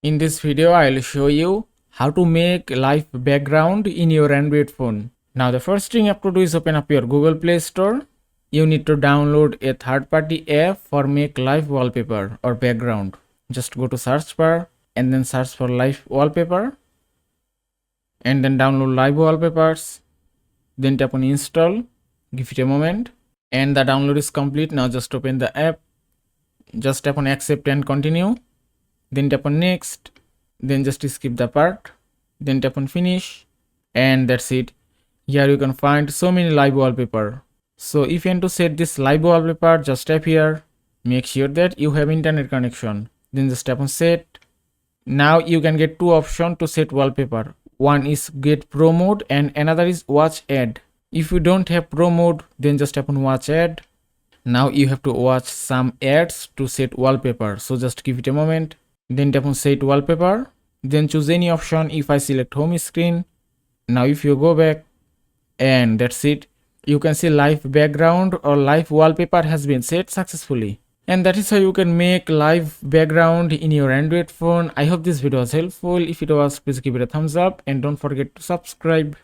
In this video, I'll show you how to make live background in your Android phone. Now, the first thing you have to do is open up your Google Play Store. You need to download a third-party app for make live wallpaper or background. Just go to search bar and then search for live wallpaper and then download live wallpapers. Then tap on install. Give it a moment and the download is complete. Now just open the app. Just tap on accept and continue. Then tap on next, then just skip the part, then tap on finish, and that's it. Here you can find so many live wallpaper. So if you want to set this live wallpaper, just tap here, make sure that you have internet connection, then just tap on set. Now you can get two options to set wallpaper. One is get pro mode and another is watch ad. If you don't have pro mode, then just tap on watch ad. Now you have to watch some ads to set wallpaper, so just give it a moment. Then tap on set wallpaper, then choose any option. If I select home screen, now if you go back, and that's it, you can see live background or live wallpaper has been set successfully. And that is how you can make live background in your Android phone. I hope this video was helpful. If it was, please give it a thumbs up and don't forget to subscribe.